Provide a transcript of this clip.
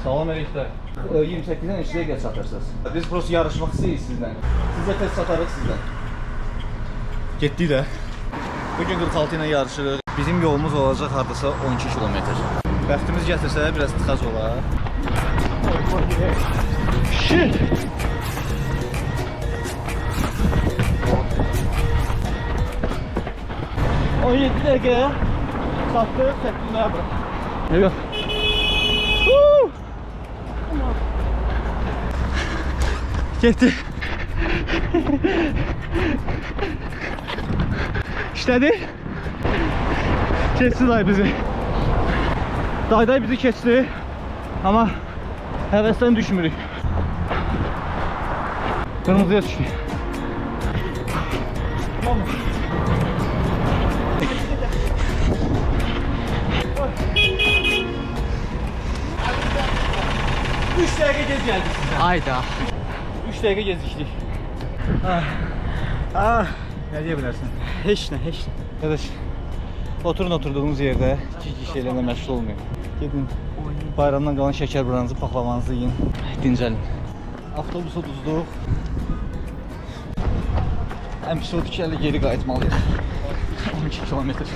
Salam əleyküm. 28-dən 3 dəqiqə çatırsınız. Biz prosto yarışmaq istəyirik sizdən. Sizə tez çatarıq sizdən. Getdik də. Bugün 46 ilə yarışırıq. Bizim yolumuz olacaq hardasa 12 kilometr. Bəxtimiz gətirsə biraz tıxac olar. Shit! O 7 dəqiqə çatdıq 8 noyabr. Yox. Getdi. İşlədi. Keçdi day bizi. Dayday bizi keçdi. Amma həvəsdən düşmürük. Qırmızıya düşdük. Tamam. 3 dəqiqə gec gəldik sizə. Ayda. 3 dəqiqə gecikdik. Nə deyə bilərsən? Heç nə, heç nə. Qardaş, oturun oturduğunuz yerdə kiçik şeylərlə məşğul olmayın. Gedin, bayramdan qalan şəkər buranızı, paxlavanızı yiyin, dincəlin. Avtobusa düzdük. Ən pis odur ki, hələ geri qayıtmalıyıq. 12 kilometr.